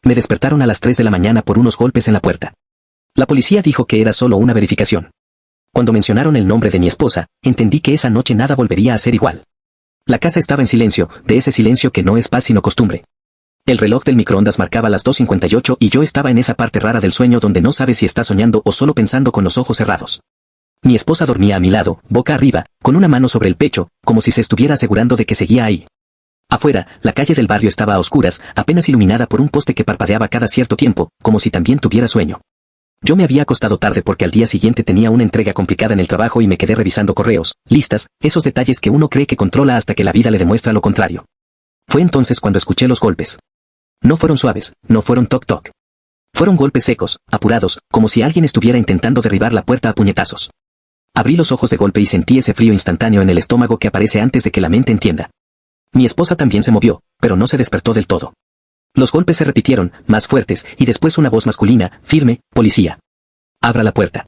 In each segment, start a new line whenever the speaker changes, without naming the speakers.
Me despertaron a las 3 de la mañana por unos golpes en la puerta. La policía dijo que era solo una verificación. Cuando mencionaron el nombre de mi esposa, entendí que esa noche nada volvería a ser igual. La casa estaba en silencio, de ese silencio que no es paz sino costumbre. El reloj del microondas marcaba las 2:58 y yo estaba en esa parte rara del sueño donde no sabes si estás soñando o solo pensando con los ojos cerrados. Mi esposa dormía a mi lado, boca arriba, con una mano sobre el pecho, como si se estuviera asegurando de que seguía ahí. Afuera, la calle del barrio estaba a oscuras, apenas iluminada por un poste que parpadeaba cada cierto tiempo, como si también tuviera sueño. Yo me había acostado tarde porque al día siguiente tenía una entrega complicada en el trabajo y me quedé revisando correos, listas, esos detalles que uno cree que controla hasta que la vida le demuestra lo contrario. Fue entonces cuando escuché los golpes. No fueron suaves, no fueron toc-toc. Fueron golpes secos, apurados, como si alguien estuviera intentando derribar la puerta a puñetazos. Abrí los ojos de golpe y sentí ese frío instantáneo en el estómago que aparece antes de que la mente entienda. Mi esposa también se movió, pero no se despertó del todo. Los golpes se repitieron, más fuertes, y después una voz masculina, firme: policía. Abra la puerta.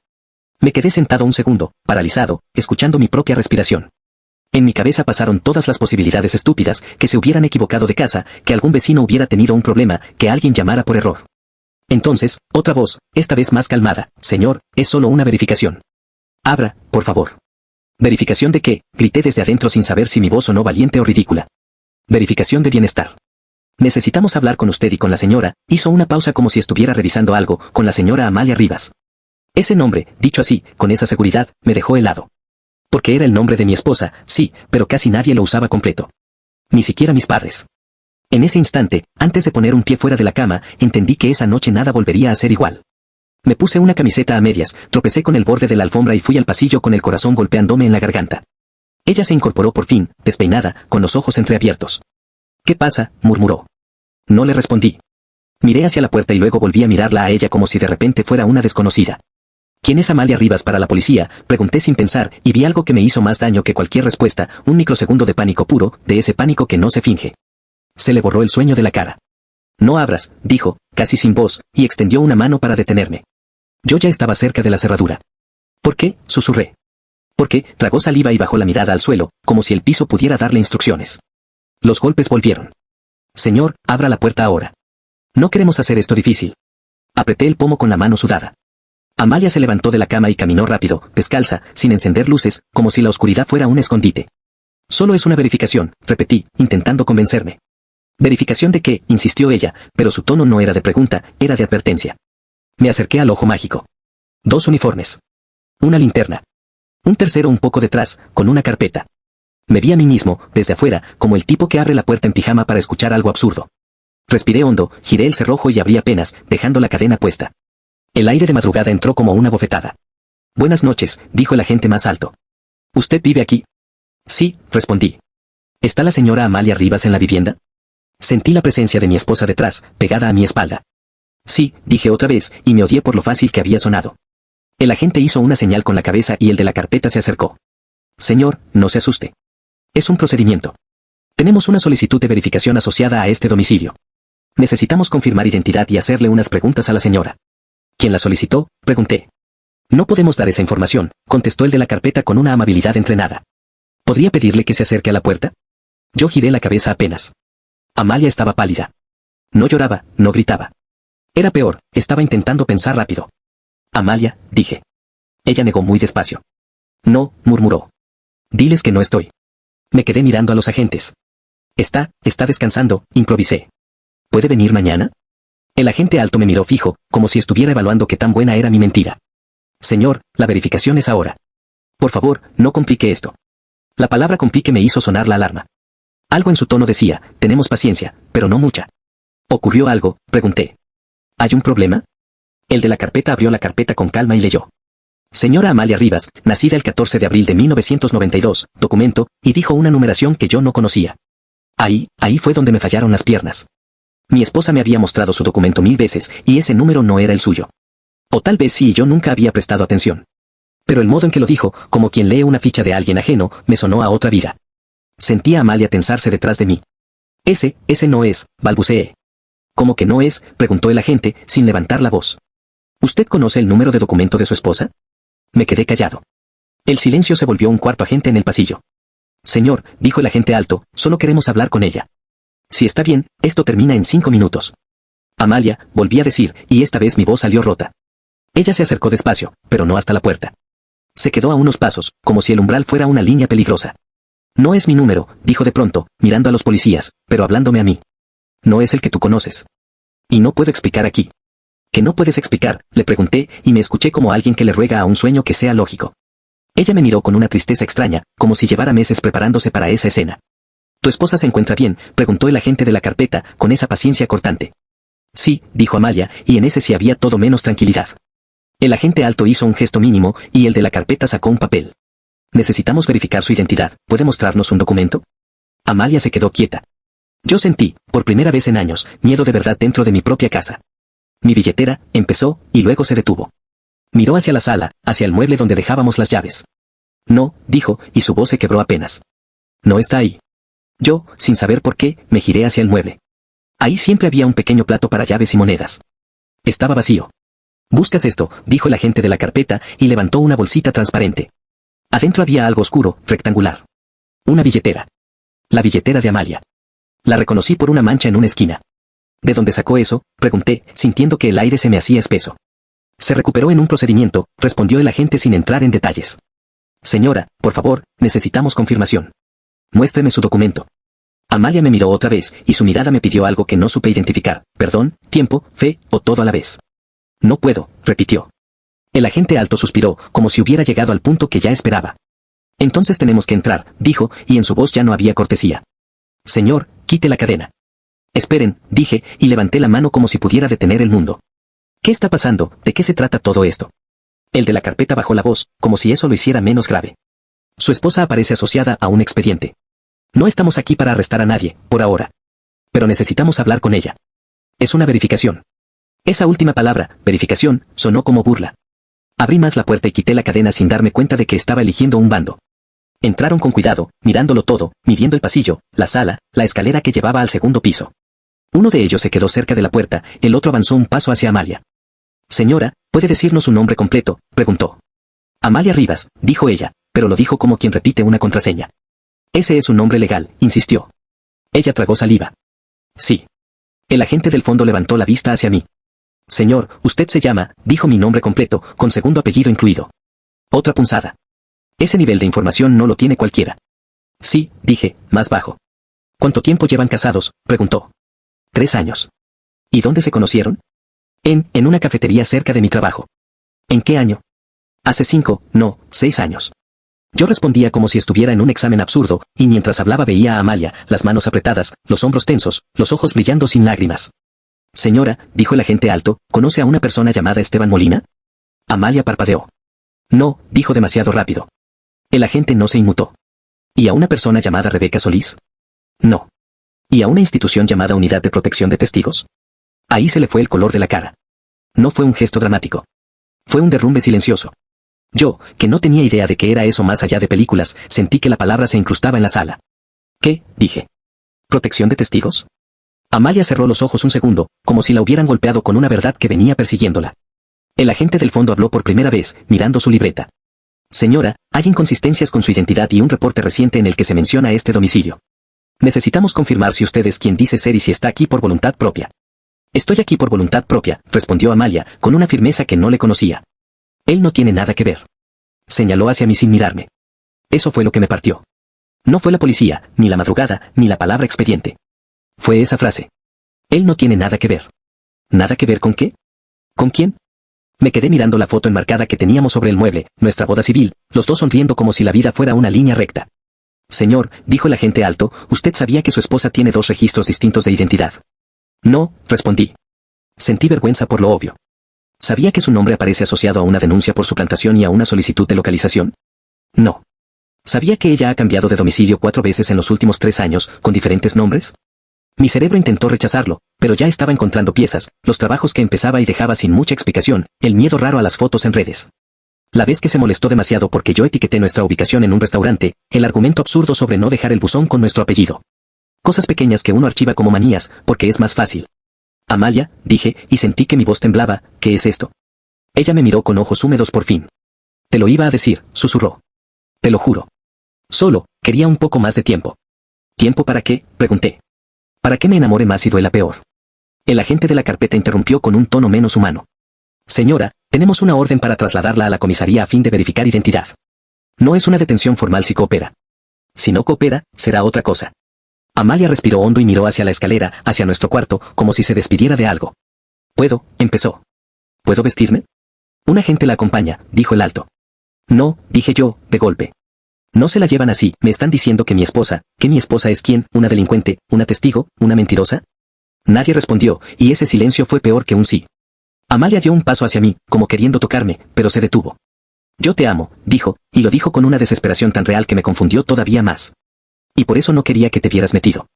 Me quedé sentado un segundo, paralizado, escuchando mi propia respiración. En mi cabeza pasaron todas las posibilidades estúpidas, que se hubieran equivocado de casa, que algún vecino hubiera tenido un problema, que alguien llamara por error. Entonces, otra voz, esta vez más calmada: señor, es solo una verificación. Abra, por favor. ¿Verificación de qué?, grité desde adentro sin saber si mi voz sonó valiente o ridícula. Verificación de bienestar. Necesitamos hablar con usted y con la señora. Hizo una pausa como si estuviera revisando algo, con la señora Amalia Rivas. Ese nombre, dicho así, con esa seguridad, me dejó helado. Porque era el nombre de mi esposa, sí, pero casi nadie lo usaba completo. Ni siquiera mis padres. En ese instante, antes de poner un pie fuera de la cama, entendí que esa noche nada volvería a ser igual. Me puse una camiseta a medias, tropecé con el borde de la alfombra y fui al pasillo con el corazón golpeándome en la garganta. Ella se incorporó por fin, despeinada, con los ojos entreabiertos. ¿Qué pasa?, murmuró. No le respondí. Miré hacia la puerta y luego volví a mirarla a ella como si de repente fuera una desconocida. ¿Quién es Amalia Rivas para la policía?, pregunté sin pensar, y vi algo que me hizo más daño que cualquier respuesta, un microsegundo de pánico puro, de ese pánico que no se finge. Se le borró el sueño de la cara. No abras, dijo, casi sin voz, y extendió una mano para detenerme. Yo ya estaba cerca de la cerradura. ¿Por qué?, susurré. Porque, tragó saliva y bajó la mirada al suelo, como si el piso pudiera darle instrucciones. Los golpes volvieron. Señor, abra la puerta ahora. No queremos hacer esto difícil. Apreté el pomo con la mano sudada. Amalia se levantó de la cama y caminó rápido, descalza, sin encender luces, como si la oscuridad fuera un escondite. Solo es una verificación, repetí, intentando convencerme. ¿Verificación de qué?, insistió ella, pero su tono no era de pregunta, era de advertencia. Me acerqué al ojo mágico. 2 uniformes. Una linterna. Un tercero un poco detrás, con una carpeta. Me vi a mí mismo, desde afuera, como el tipo que abre la puerta en pijama para escuchar algo absurdo. Respiré hondo, giré el cerrojo y abrí apenas, dejando la cadena puesta. El aire de madrugada entró como una bofetada. Buenas noches, dijo el agente más alto. ¿Usted vive aquí? Sí, respondí. ¿Está la señora Amalia Rivas en la vivienda? Sentí la presencia de mi esposa detrás, pegada a mi espalda. Sí, dije otra vez, y me odié por lo fácil que había sonado. El agente hizo una señal con la cabeza y el de la carpeta se acercó. Señor, no se asuste. Es un procedimiento. Tenemos una solicitud de verificación asociada a este domicilio. Necesitamos confirmar identidad y hacerle unas preguntas a la señora. ¿Quién la solicitó?, pregunté. No podemos dar esa información, contestó el de la carpeta con una amabilidad entrenada. ¿Podría pedirle que se acerque a la puerta? Yo giré la cabeza apenas. Amalia estaba pálida. No lloraba, no gritaba. Era peor, estaba intentando pensar rápido. Amalia, dije. Ella negó muy despacio. No, murmuró. Diles que no estoy. Me quedé mirando a los agentes. Está descansando, improvisé. ¿Puede venir mañana? El agente alto me miró fijo, como si estuviera evaluando qué tan buena era mi mentira. Señor, la verificación es ahora. Por favor, no complique esto. La palabra complique me hizo sonar la alarma. Algo en su tono decía, tenemos paciencia, pero no mucha. ¿Ocurrió algo?, pregunté. ¿Hay un problema? El de la carpeta abrió la carpeta con calma y leyó. Señora Amalia Rivas, nacida el 14 de abril de 1992, documento, y dijo una numeración que yo no conocía. Ahí fue donde me fallaron las piernas. Mi esposa me había mostrado su documento 1000 veces, y ese número no era el suyo. O tal vez sí y yo nunca había prestado atención. Pero el modo en que lo dijo, como quien lee una ficha de alguien ajeno, me sonó a otra vida. Sentí a Amalia tensarse detrás de mí. Ese no es, balbuceé. ¿Cómo que no es?, preguntó el agente, sin levantar la voz. ¿Usted conoce el número de documento de su esposa? Me quedé callado. El silencio se volvió un cuarto agente en el pasillo. Señor, dijo el agente alto, solo queremos hablar con ella. Si está bien, esto termina en 5 minutos. Amalia, volví a decir, y esta vez mi voz salió rota. Ella se acercó despacio, pero no hasta la puerta. Se quedó a unos pasos, como si el umbral fuera una línea peligrosa. No es mi número, dijo de pronto, mirando a los policías, pero hablándome a mí. No es el que tú conoces. Y no puedo explicar aquí. ¿Qué no puedes explicar?, le pregunté, y me escuché como alguien que le ruega a un sueño que sea lógico. Ella me miró con una tristeza extraña, como si llevara meses preparándose para esa escena. ¿Tu esposa se encuentra bien?, preguntó el agente de la carpeta, con esa paciencia cortante. Sí, dijo Amalia, y en ese sí había todo menos tranquilidad. El agente alto hizo un gesto mínimo, y el de la carpeta sacó un papel. Necesitamos verificar su identidad, ¿puede mostrarnos un documento? Amalia se quedó quieta. Yo sentí, por primera vez en años, miedo de verdad dentro de mi propia casa. Mi billetera, empezó, y luego se detuvo. Miró hacia la sala, hacia el mueble donde dejábamos las llaves. No, dijo, y su voz se quebró apenas. No está ahí. Yo, sin saber por qué, me giré hacia el mueble. Ahí siempre había un pequeño plato para llaves y monedas. Estaba vacío. «¿Buscas esto?», dijo el agente de la carpeta, y levantó una bolsita transparente. Adentro había algo oscuro, rectangular. Una billetera. La billetera de Amalia. La reconocí por una mancha en una esquina. ¿De dónde sacó eso?, pregunté, sintiendo que el aire se me hacía espeso. Se recuperó en un procedimiento, respondió el agente sin entrar en detalles. Señora, por favor, necesitamos confirmación. Muéstreme su documento. Amalia me miró otra vez, y su mirada me pidió algo que no supe identificar, perdón, tiempo, fe, o todo a la vez. No puedo, repitió. El agente alto suspiró, como si hubiera llegado al punto que ya esperaba. Entonces tenemos que entrar, dijo, y en su voz ya no había cortesía. Señor, quite la cadena. Esperen, dije, y levanté la mano como si pudiera detener el mundo. ¿Qué está pasando? ¿De qué se trata todo esto? El de la carpeta bajó la voz, como si eso lo hiciera menos grave. Su esposa aparece asociada a un expediente. No estamos aquí para arrestar a nadie, por ahora. Pero necesitamos hablar con ella. Es una verificación. Esa última palabra, verificación, sonó como burla. Abrí más la puerta y quité la cadena sin darme cuenta de que estaba eligiendo un bando. Entraron con cuidado, mirándolo todo, midiendo el pasillo, la sala, la escalera que llevaba al segundo piso. Uno de ellos se quedó cerca de la puerta, el otro avanzó un paso hacia Amalia. Señora, ¿puede decirnos su nombre completo?, preguntó. Amalia Rivas, dijo ella, pero lo dijo como quien repite una contraseña. Ese es un nombre legal, insistió. Ella tragó saliva. Sí. El agente del fondo levantó la vista hacia mí. Señor, usted se llama, dijo mi nombre completo, con segundo apellido incluido. Otra punzada. Ese nivel de información no lo tiene cualquiera. Sí, dije, más bajo. ¿Cuánto tiempo llevan casados?, preguntó. 3 años. ¿Y dónde se conocieron? En una cafetería cerca de mi trabajo. ¿En qué año? Hace 5, no, 6 años. Yo respondía como si estuviera en un examen absurdo, y mientras hablaba veía a Amalia, las manos apretadas, los hombros tensos, los ojos brillando sin lágrimas. Señora, dijo el agente alto, ¿conoce a una persona llamada Esteban Molina? Amalia parpadeó. No, dijo demasiado rápido. El agente no se inmutó. ¿Y a una persona llamada Rebeca Solís? No. ¿Y a una institución llamada Unidad de Protección de Testigos? Ahí se le fue el color de la cara. No fue un gesto dramático. Fue un derrumbe silencioso. Yo, que no tenía idea de qué era eso más allá de películas, sentí que la palabra se incrustaba en la sala. ¿Qué?, dije. ¿Protección de testigos? Amalia cerró los ojos un segundo, como si la hubieran golpeado con una verdad que venía persiguiéndola. El agente del fondo habló por primera vez, mirando su libreta. Señora, hay inconsistencias con su identidad y un reporte reciente en el que se menciona este domicilio. Necesitamos confirmar si usted es quien dice ser y si está aquí por voluntad propia. Estoy aquí por voluntad propia, respondió Amalia, con una firmeza que no le conocía. Él no tiene nada que ver. Señaló hacia mí sin mirarme. Eso fue lo que me partió. No fue la policía, ni la madrugada, ni la palabra expediente. Fue esa frase. Él no tiene nada que ver. ¿Nada que ver con qué? ¿Con quién? Me quedé mirando la foto enmarcada que teníamos sobre el mueble, nuestra boda civil, los dos sonriendo como si la vida fuera una línea recta. Señor, dijo el agente alto, ¿usted sabía que su esposa tiene 2 registros distintos de identidad? No, respondí. Sentí vergüenza por lo obvio. ¿Sabía que su nombre aparece asociado a una denuncia por suplantación y a una solicitud de localización? No. ¿Sabía que ella ha cambiado de domicilio 4 veces en los últimos 3 años, con diferentes nombres? Mi cerebro intentó rechazarlo, pero ya estaba encontrando piezas, los trabajos que empezaba y dejaba sin mucha explicación, el miedo raro a las fotos en redes. La vez que se molestó demasiado porque yo etiqueté nuestra ubicación en un restaurante, el argumento absurdo sobre no dejar el buzón con nuestro apellido. Cosas pequeñas que uno archiva como manías, porque es más fácil. Amalia, dije, y sentí que mi voz temblaba, ¿qué es esto? Ella me miró con ojos húmedos por fin. Te lo iba a decir, susurró. Te lo juro. Solo, quería un poco más de tiempo. ¿Tiempo para qué?, pregunté. ¿Para qué me enamore más y duela peor? El agente de la carpeta interrumpió con un tono menos humano. Señora, tenemos una orden para trasladarla a la comisaría a fin de verificar identidad. No es una detención formal si coopera. Si no coopera, será otra cosa. Amalia respiró hondo y miró hacia la escalera, hacia nuestro cuarto, como si se despidiera de algo. «Puedo», empezó. «¿Puedo vestirme?» «Un agente la acompaña», dijo el alto. «No», dije yo, de golpe. «No se la llevan así, me están diciendo que mi esposa es quién, una delincuente, una testigo, una mentirosa». Nadie respondió, y ese silencio fue peor que un sí. Amalia dio un paso hacia mí, como queriendo tocarme, pero se detuvo. «Yo te amo», dijo, y lo dijo con una desesperación tan real que me confundió todavía más. «Y por eso no quería que te vieras metido».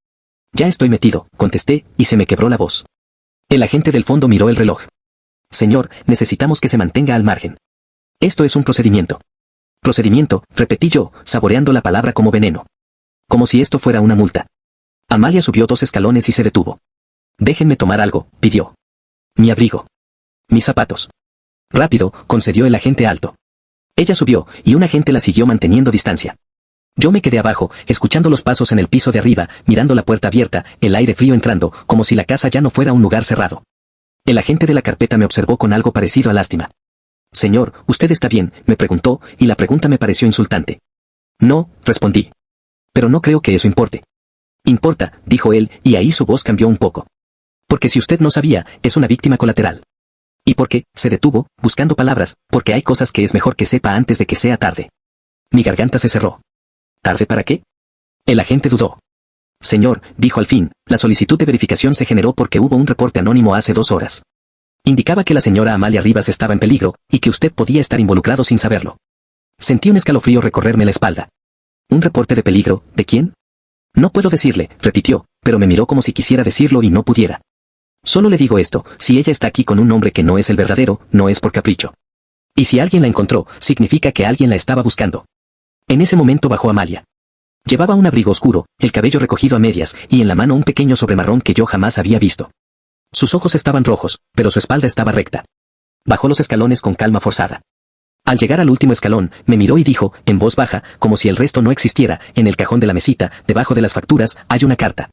«Ya estoy metido», contesté, y se me quebró la voz. El agente del fondo miró el reloj. «Señor, necesitamos que se mantenga al margen. Esto es un procedimiento». «Procedimiento», repetí yo, saboreando la palabra como veneno. Como si esto fuera una multa. Amalia subió 2 escalones y se detuvo. «Déjenme tomar algo», pidió. «Mi abrigo. Mis zapatos». «Rápido», concedió el agente alto. Ella subió, y un agente la siguió manteniendo distancia. Yo me quedé abajo, escuchando los pasos en el piso de arriba, mirando la puerta abierta, el aire frío entrando, como si la casa ya no fuera un lugar cerrado. El agente de la carpeta me observó con algo parecido a lástima. «Señor, ¿usted está bien?», me preguntó, y la pregunta me pareció insultante. «No», respondí. «Pero no creo que eso importe». «Importa», dijo él, y ahí su voz cambió un poco. «Porque si usted no sabía, es una víctima colateral». «¿Y por qué?», se detuvo, buscando palabras, «porque hay cosas que es mejor que sepa antes de que sea tarde». Mi garganta se cerró. ¿Tarde para qué? El agente dudó. «Señor», dijo al fin, «la solicitud de verificación se generó porque hubo un reporte anónimo hace 2 horas. Indicaba que la señora Amalia Rivas estaba en peligro, y que usted podía estar involucrado sin saberlo». Sentí un escalofrío recorrerme la espalda. ¿Un reporte de peligro? ¿De quién? «No puedo decirle», repitió, pero me miró como si quisiera decirlo y no pudiera. «Solo le digo esto, si ella está aquí con un nombre que no es el verdadero, no es por capricho. Y si alguien la encontró, significa que alguien la estaba buscando». En ese momento bajó Amalia. Llevaba un abrigo oscuro, el cabello recogido a medias, y en la mano un pequeño sobremarrón que yo jamás había visto. Sus ojos estaban rojos, pero su espalda estaba recta. Bajó los escalones con calma forzada. Al llegar al último escalón, me miró y dijo, en voz baja, como si el resto no existiera, «En el cajón de la mesita, debajo de las facturas, hay una carta.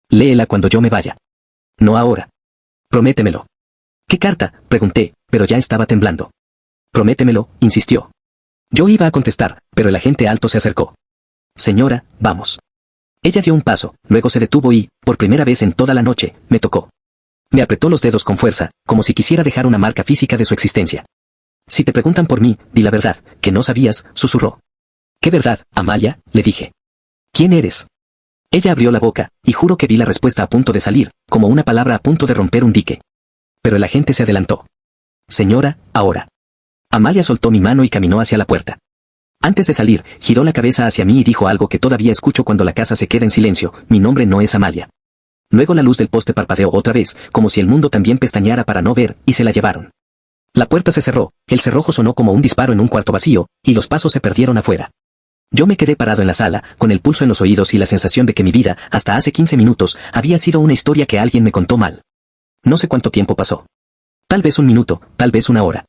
Léela cuando yo me vaya». «No ahora. Prométemelo». «¿Qué carta?», pregunté, pero ya estaba temblando. «Prométemelo», insistió. Yo iba a contestar, pero el agente alto se acercó. «Señora, vamos». Ella dio un paso, luego se detuvo y, por primera vez en toda la noche, me tocó. Me apretó los dedos con fuerza, como si quisiera dejar una marca física de su existencia. «Si te preguntan por mí, di la verdad, que no sabías», susurró. «¿Qué verdad, Amalia?», le dije. «¿Quién eres?». Ella abrió la boca, y juro que vi la respuesta a punto de salir, como una palabra a punto de romper un dique. Pero el agente se adelantó. «Señora, ahora». Amalia soltó mi mano y caminó hacia la puerta. Antes de salir, giró la cabeza hacia mí y dijo algo que todavía escucho cuando la casa se queda en silencio: «Mi nombre no es Amalia». Luego la luz del poste parpadeó otra vez, como si el mundo también pestañeara para no ver, y se la llevaron. La puerta se cerró, el cerrojo sonó como un disparo en un cuarto vacío, y los pasos se perdieron afuera. Yo me quedé parado en la sala, con el pulso en los oídos y la sensación de que mi vida, hasta hace 15 minutos, había sido una historia que alguien me contó mal. No sé cuánto tiempo pasó. Tal vez 1 minuto, tal vez 1 hora.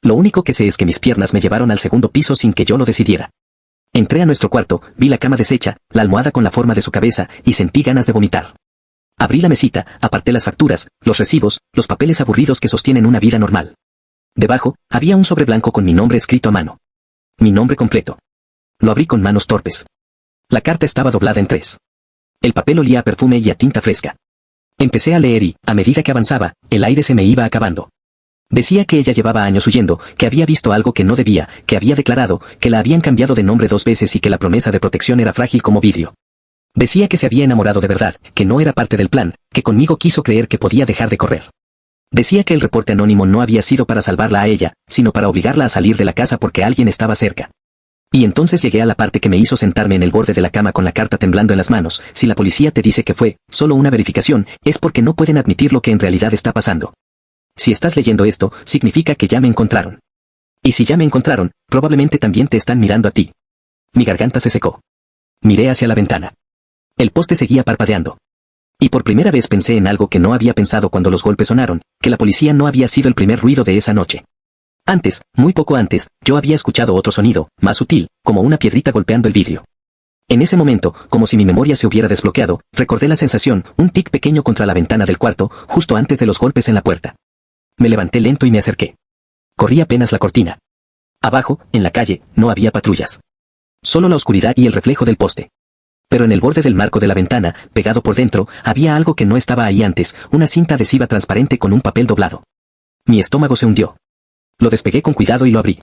Lo único que sé es que mis piernas me llevaron al 2.º piso sin que yo lo decidiera. Entré a nuestro cuarto, vi la cama deshecha, la almohada con la forma de su cabeza, y sentí ganas de vomitar. Abrí la mesita, aparté las facturas, los recibos, los papeles aburridos que sostienen una vida normal. Debajo, había un sobre blanco con mi nombre escrito a mano. Mi nombre completo. Lo abrí con manos torpes. La carta estaba doblada en 3. El papel olía a perfume y a tinta fresca. Empecé a leer y, a medida que avanzaba, el aire se me iba acabando. Decía que ella llevaba años huyendo, que había visto algo que no debía, que había declarado, que la habían cambiado de nombre 2 veces y que la promesa de protección era frágil como vidrio. Decía que se había enamorado de verdad, que no era parte del plan, que conmigo quiso creer que podía dejar de correr. Decía que el reporte anónimo no había sido para salvarla a ella, sino para obligarla a salir de la casa porque alguien estaba cerca. Y entonces llegué a la parte que me hizo sentarme en el borde de la cama con la carta temblando en las manos. Si la policía te dice que fue solo una verificación, es porque no pueden admitir lo que en realidad está pasando. Si estás leyendo esto, significa que ya me encontraron. Y si ya me encontraron, probablemente también te están mirando a ti. Mi garganta se secó. Miré hacia la ventana. El poste seguía parpadeando. Y por primera vez pensé en algo que no había pensado cuando los golpes sonaron, que la policía no había sido el primer ruido de esa noche. Antes, muy poco antes, yo había escuchado otro sonido, más sutil, como una piedrita golpeando el vidrio. En ese momento, como si mi memoria se hubiera desbloqueado, recordé la sensación, un tic pequeño contra la ventana del cuarto, justo antes de los golpes en la puerta. Me levanté lento y me acerqué. Corrí apenas la cortina. Abajo, en la calle, no había patrullas. Solo la oscuridad y el reflejo del poste. Pero en el borde del marco de la ventana, pegado por dentro, había algo que no estaba ahí antes, una cinta adhesiva transparente con un papel doblado. Mi estómago se hundió. Lo despegué con cuidado y lo abrí.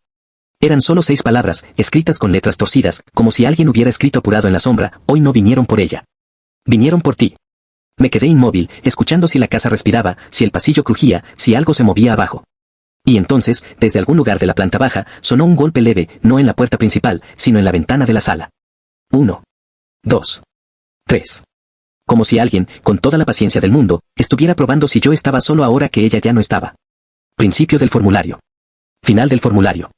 Eran solo 6 palabras, escritas con letras torcidas, como si alguien hubiera escrito apurado en la sombra: hoy no vinieron por ella. Vinieron por ti. Me quedé inmóvil, escuchando si la casa respiraba, si el pasillo crujía, si algo se movía abajo. Y entonces, desde algún lugar de la planta baja, sonó un golpe leve, no en la puerta principal, sino en la ventana de la sala. 1, 2, 3. Como si alguien, con toda la paciencia del mundo, estuviera probando si yo estaba solo ahora que ella ya no estaba. Principio del formulario. Final del formulario.